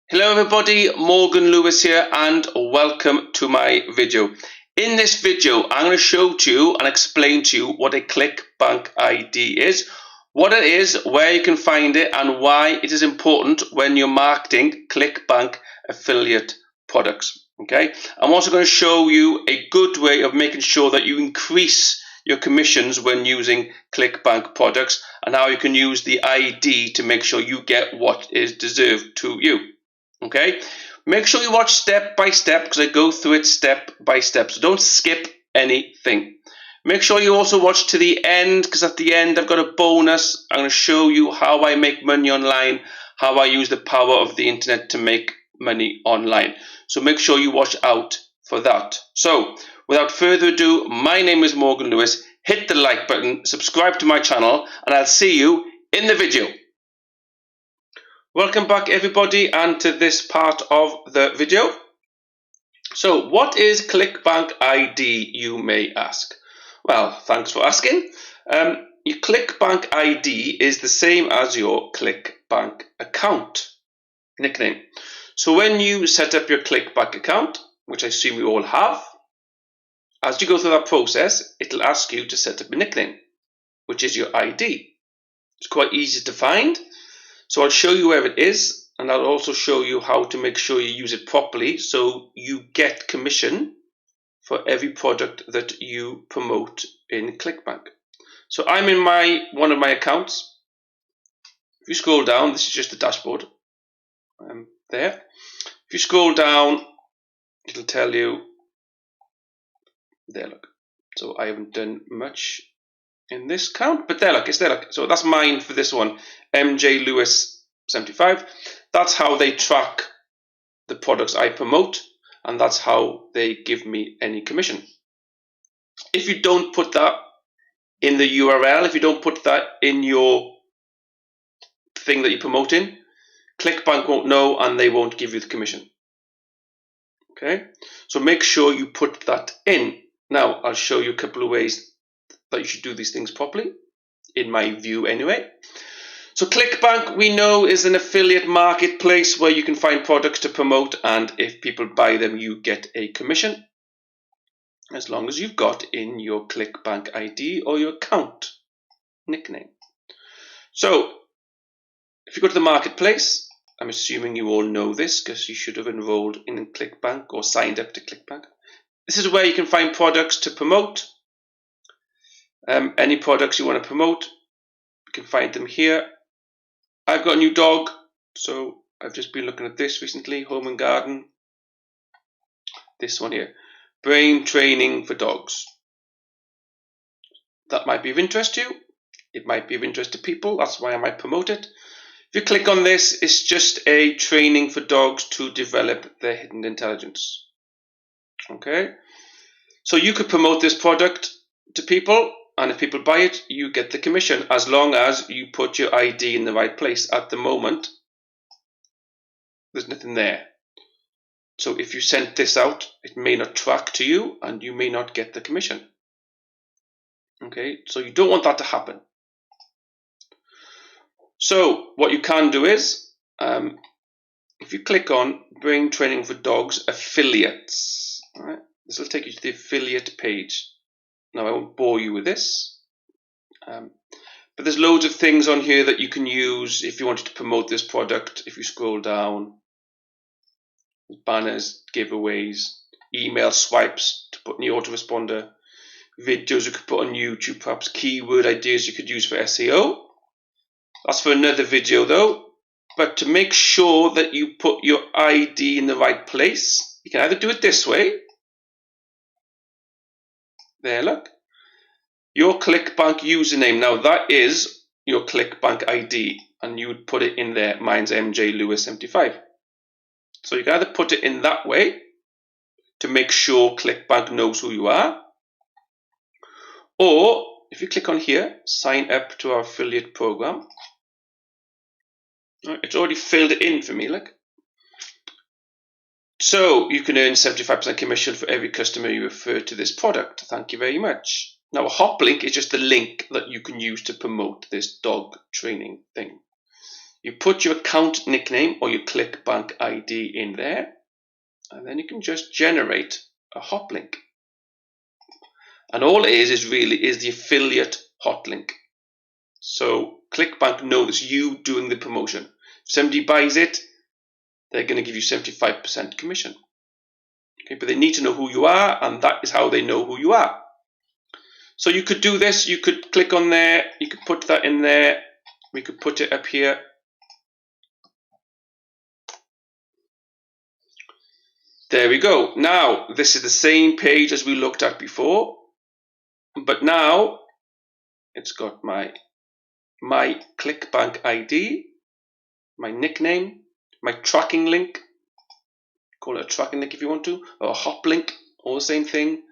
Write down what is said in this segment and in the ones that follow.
Hello everybody, Morgan Lewis here and welcome to my video. In this video, I'm going to show to you and explain to you what a ClickBank ID is, what it is, where you can find it and why it is important when you're marketing ClickBank affiliate products. Okay, I'm also going to show you a good way of making sure that you increase your commissions when using ClickBank products and how you can use the ID to make sure you get what is deserved to you. Okay, make sure you watch step by step because I go through it step by step, so don't skip anything. Make sure you also watch to the end because at the end I've got a bonus. I'm going to show you how I make money online, how I use the power of the internet to make money online. So make sure you watch out for that. So without further ado, my name is Morgan Lewis. Hit the like button, subscribe to my channel, and I'll see you in the video. Welcome back everybody and to this part of the video. So what is ClickBank ID, you may ask? Well, thanks for asking. Your ClickBank ID is the same as your ClickBank account nickname. So when you set up your ClickBank account, which I assume you all have, as you go through that process, it'll ask you to set up a nickname, which is your ID. It's quite easy to find. So I'll show you where it is, and I'll also show you how to make sure you use it properly so you get commission for every product that you promote in ClickBank. So I'm in one of my accounts. If you scroll down, this is just the dashboard. There. If you scroll down, it'll tell you, there, look. So I haven't done much in this count, but there, look, it's there, look. So that's mine for this one, MJ Lewis 75. That's how they track the products I promote, and that's how they give me any commission. If you don't put that in the URL, if you don't put that in your thing that you're promoting, ClickBank won't know and they won't give you the commission. Okay, so make sure you put that in. Now I'll show you a couple of ways that you should do these things properly, in my view anyway. So ClickBank, we know, is an affiliate marketplace where you can find products to promote, and if people buy them, you get a commission, as long as you've got in your ClickBank ID or your account nickname. So if you go to the marketplace, I'm assuming you all know this because you should have enrolled in ClickBank or signed up to ClickBank. This is where you can find products to promote. Any products you want to promote, you can find them here. I've got a new dog, so I've just been looking at this recently, Home and Garden. This one here, brain training for dogs. That might be of interest to you. It might be of interest to people. That's why I might promote it. If you click on this, it's just a training for dogs to develop their hidden intelligence. Okay, so you could promote this product to people, and if people buy it, you get the commission as long as you put your ID in the right place. At the moment, there's nothing there. So if you sent this out, it may not track to you and you may not get the commission. Okay, so you don't want that to happen. So what you can do is, if you click on Brain Training for Dogs Affiliates, all right, this will take you to the affiliate page. Now I won't bore you with this, but there's loads of things on here that you can use if you wanted to promote this product. If you scroll down, banners, giveaways, email swipes to put in the autoresponder, videos you could put on YouTube, perhaps keyword ideas you could use for SEO. That's for another video though. But to make sure that you put your ID in the right place, you can either do it this way. There, look. Your ClickBank username. Now that is your ClickBank ID, and you would put it in there. Mine's MJ Lewis 75. So you can either put it in that way to make sure ClickBank knows who you are, or if you click on here, sign up to our affiliate program. It's already filled it in for me, look. So you can earn 75% commission for every customer you refer to this product. Thank you very much. Now a hop link is just a link that you can use to promote this dog training thing. You put your account nickname or your ClickBank ID ID in there, and then you can just generate a hop link. And all it is really the affiliate hot link. So ClickBank knows you doing the promotion. If somebody buys it, they're going to give you 75% commission. Okay, but they need to know who you are, and that is how they know who you are. So you could do this, you could click on there, you could put that in there, we could put it up here. There we go. Now, this is the same page as we looked at before, but now it's got my ClickBank ID, my nickname, my tracking link, call it a tracking link if you want to, or a hop link, all the same thing.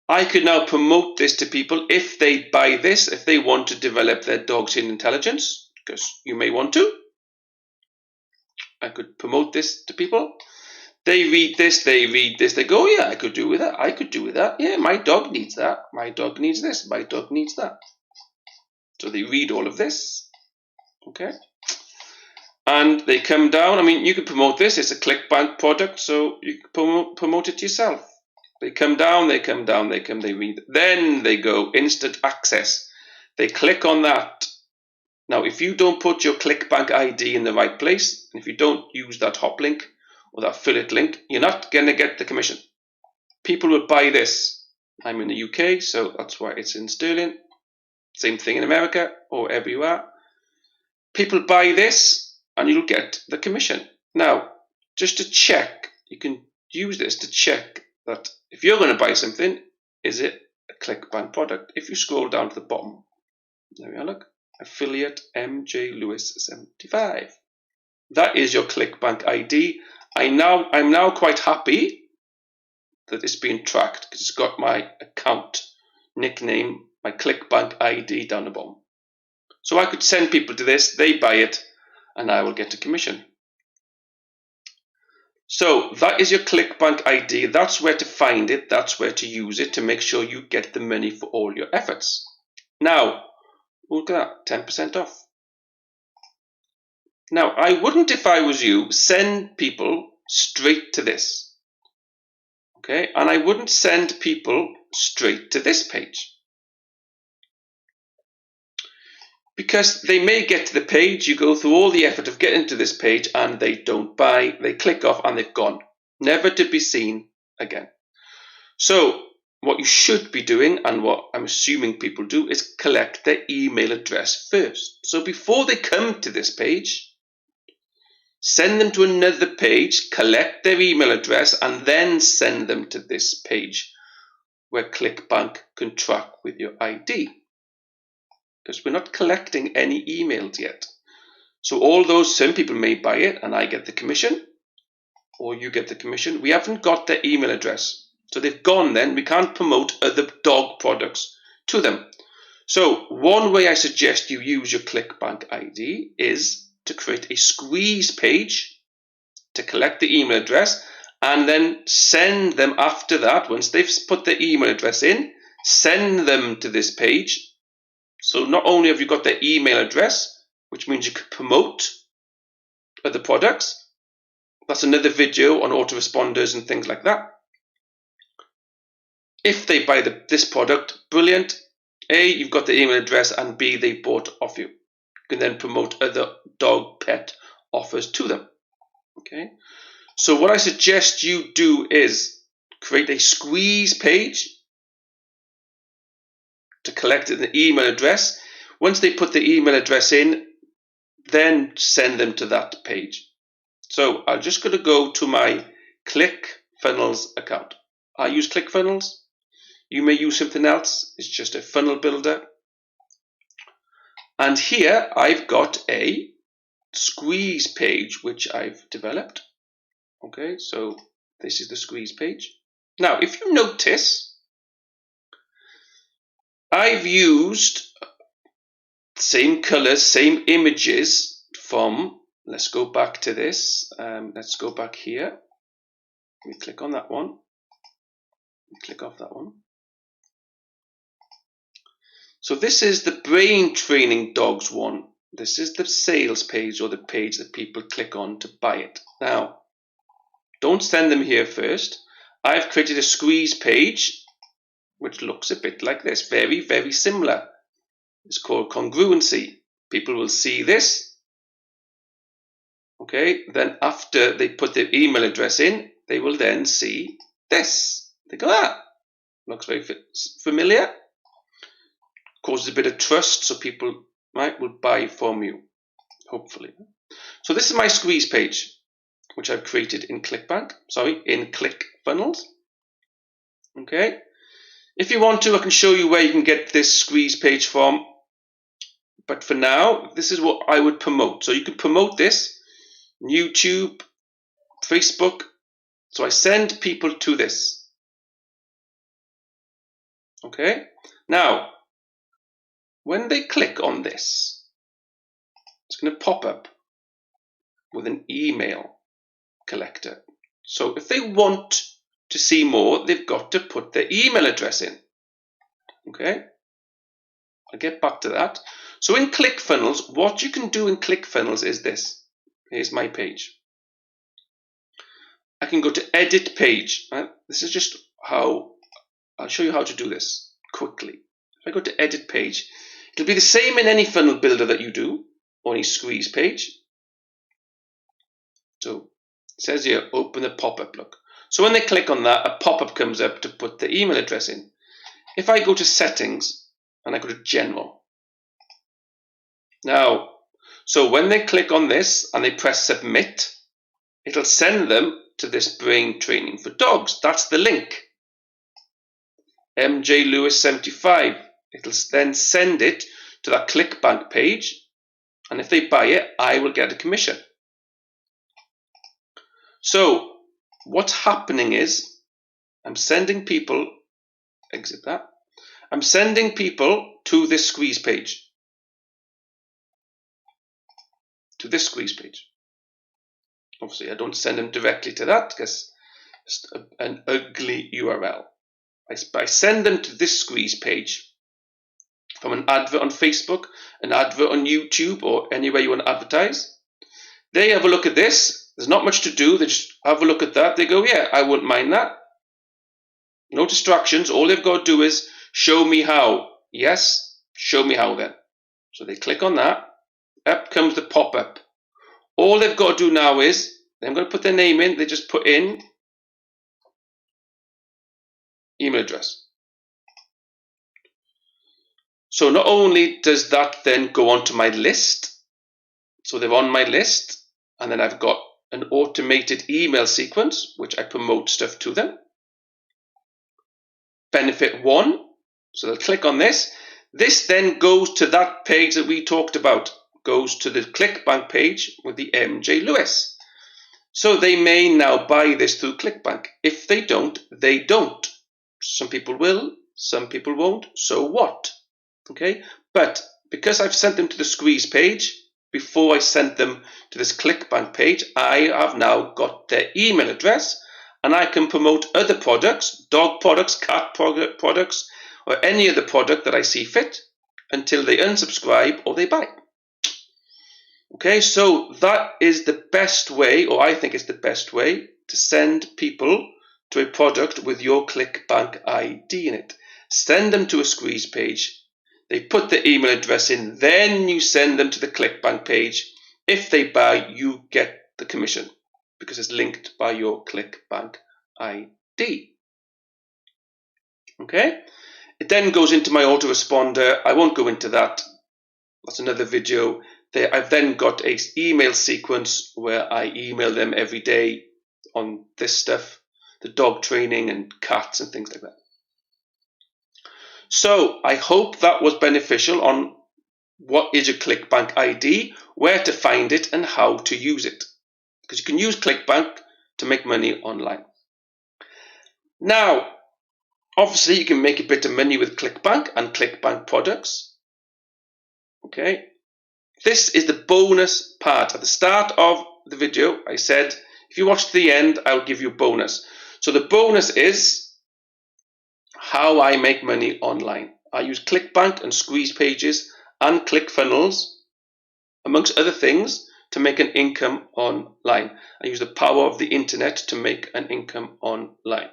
I could now promote this to people if they buy this, if they want to develop their dog's hidden intelligence, because you may want to. I could promote this to people. They read this, they go, oh, yeah, I could do with that, I could do with that. Yeah, my dog needs that, my dog needs this, my dog needs that. So they read all of this, okay? And they come down. I mean, you could promote this. It's a ClickBank product, so you can promote it yourself. They come down, they read. Then they go instant access. They click on that. Now, if you don't put your ClickBank ID in the right place, and if you don't use that hop link or that affiliate link, you're not going to get the commission. People will buy this. I'm in the UK, so that's why it's in sterling. Same thing in America or wherever you are. People buy this, and you'll get the commission. Now, just to check, you can use this to check that if you're going to buy something, is it a ClickBank product? If you scroll down to the bottom, there we are, look, affiliate MJ Lewis 75. That is your ClickBank ID. I'm now quite happy that it's being tracked because it's got my account nickname, my ClickBank ID down the bottom. So I could send people to this, they buy it, and I will get a commission. So that is your ClickBank ID. That's where to find it. That's where to use it to make sure you get the money for all your efforts. Now, look at that, 10% off. Now, I wouldn't, if I was you, send people straight to this. Okay, and I wouldn't send people straight to this page. Because they may get to the page, you go through all the effort of getting to this page and they don't buy, they click off and they've gone. Never to be seen again. So what you should be doing, and what I'm assuming people do, is collect their email address first. So before they come to this page, send them to another page, collect their email address, and then send them to this page where ClickBank can track with your ID. Because we're not collecting any emails yet. So although some people may buy it and I get the commission, or you get the commission, we haven't got their email address. So they've gone then, we can't promote other dog products to them. So one way I suggest you use your ClickBank ID is to create a squeeze page to collect the email address and then send them after that, once they've put their email address in, send them to this page. So not only have you got their email address, which means you can promote other products. That's another video on autoresponders and things like that. If they buy this product, brilliant. A, you've got the email address, and B, they bought off you. You can then promote other dog pet offers to them. Okay. So what I suggest you do is create a squeeze page to collect an email address. Once they put the email address in, then send them to that page. So I'm just going to go to my ClickFunnels account. I use ClickFunnels. You may use something else. It's just a funnel builder. And here I've got a squeeze page which I've developed. Okay, so this is the squeeze page. Now, if you notice, I've used same colors, same images from, let's go back to this. Let's go back here. We click on that one. We click off that one. So this is the brain training dogs one. This is the sales page, or the page that people click on to buy it. Now, Don't send them here first. I've created a squeeze page which looks a bit like this, very, very similar. It's called congruency. People will see this. Okay, then after they put their email address in, they will then see this. They go, looks very familiar. Causes a bit of trust, so people will buy from you, hopefully. So this is my squeeze page, which I've created in in ClickFunnels. Okay. If you want to, I can show you where you can get this squeeze page from. But for now, this is what I would promote. So you can promote this, YouTube, Facebook. So I send people to this. Okay. Now, when they click on this, it's going to pop up with an email collector. So if they want to see more, they've got to put their email address in. Okay. I'll get back to that. So in ClickFunnels, what you can do in ClickFunnels is this. Here's my page. I can go to edit page. This is just how I'll show you how to do this quickly. If I go to edit page, it'll be the same in any funnel builder that you do, or any squeeze page. So it says here, open the pop-up, look. So when they click on that, a pop-up comes up to put the email address in. If I go to settings and I go to general. Now, so when they click on this and they press submit, it'll send them to this brain training for dogs. That's the link. MJ Lewis 75. It'll then send it to that ClickBank page. And if they buy it, I will get a commission. So what's happening is I'm sending people, exit that. I'm sending people to this squeeze page. To this squeeze page. Obviously, I don't send them directly to that because it's an ugly URL. I send them to this squeeze page from an advert on Facebook, an advert on YouTube, or anywhere you want to advertise. They have a look at this. There's not much to do. They just have a look at that. They go, yeah, I wouldn't mind that. No distractions. All they've got to do is show me how. Yes, show me how then. So they click on that. Up comes the pop-up. All they've got to do now is, they're going to put their name in, they just put in email address. So not only does that then go onto my list, so they're on my list, and then I've got an automated email sequence, which I promote stuff to them. Benefit 1, so they'll click on this. This then goes to that page that we talked about, goes to the ClickBank page with the MJ Lewis. So they may now buy this through ClickBank. If they don't, they don't. Some people will, some people won't. So what? Okay, but because I've sent them to the squeeze page before I sent them to this ClickBank page, I have now got their email address, and I can promote other products, dog products, cat products, or any other product that I see fit until they unsubscribe or they buy. Okay, so that is the best way, or I think it's the best way, to send people to a product with your ClickBank ID in it. Send them to a squeeze page. They put the email address in, then you send them to the ClickBank page. If they buy, you get the commission because it's linked by your ClickBank ID. Okay, it then goes into my autoresponder. I won't go into that. That's another video. I've then got an email sequence where I email them every day on this stuff, the dog training and cats and things like that. So I hope that was beneficial on what is a ClickBank ID, where to find it, and how to use it. Because you can use ClickBank to make money online. Now, obviously, you can make a bit of money with ClickBank and ClickBank products. Okay. This is the bonus part. At the start of the video, I said, if you watch to the end, I'll give you a bonus. So the bonus is how I make money online. I use ClickBank and squeeze pages and ClickFunnels, amongst other things, to make an income online. I use the power of the internet to make an income online.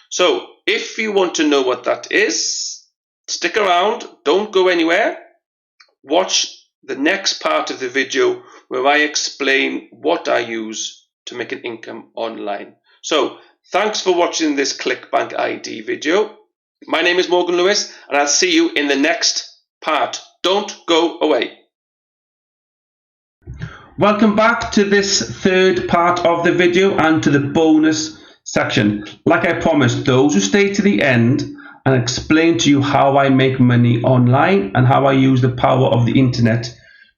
So if you want to know what that is, stick around, don't go anywhere. Watch the next part of the video where I explain what I use to make an income online. So thanks for watching this ClickBank ID video. My name is Morgan Lewis, and I'll see you in the next part. Don't go away. Welcome back to this third part of the video and to the bonus section. Like I promised, those who stay to the end and explain to you how I make money online and how I use the power of the internet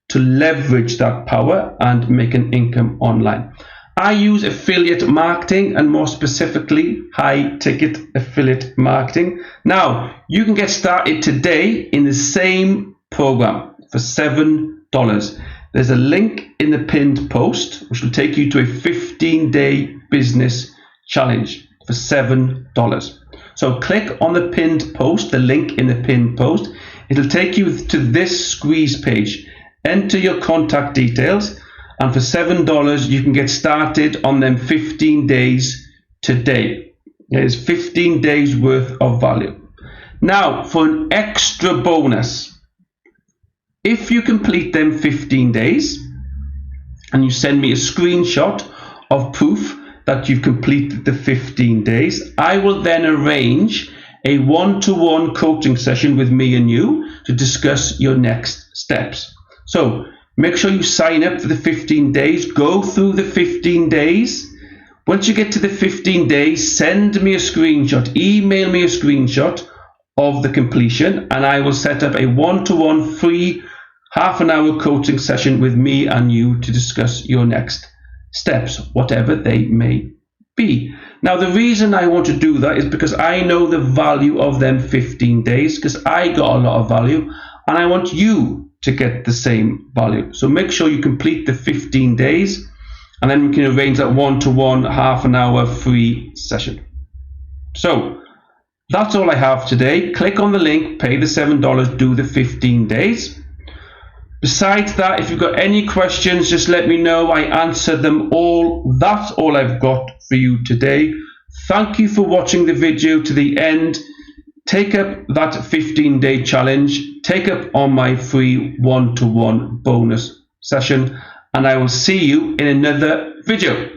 to leverage that power and make an income online. I use affiliate marketing, and more specifically, high ticket affiliate marketing. Now, you can get started today in the same program for $7. There's a link in the pinned post, which will take you to a 15-day business challenge for $7. So click on the pinned post, the link in the pinned post. It'll take you to this squeeze page. Enter your contact details, and for $7 you can get started on them 15 days today. There's 15 days worth of value. Now, for an extra bonus, if you complete them 15 days and you send me a screenshot of proof that you've completed the 15 days, I will then arrange a one-to-one coaching session with me and you to discuss your next steps. So make sure you sign up for the 15 days, go through the 15 days. Once you get to the 15 days, send me a screenshot, email me a screenshot of the completion, and I will set up a one-to-one free half-an-hour coaching session with me and you to discuss your next steps, whatever they may be. Now, the reason I want to do that is because I know the value of them 15 days, because I got a lot of value, and I want you to get the same value. So make sure you complete the 15 days, and then we can arrange that one-to-one half-an-hour free session. So that's all I have today. Click on the link, pay the $7, do the 15 days. Besides that, if you've got any questions, just let me know. I answer them all. That's all I've got for you today. Thank you for watching the video to the end. Take up that 15-day challenge. Take up on my free one-to-one bonus session. And I will see you in another video.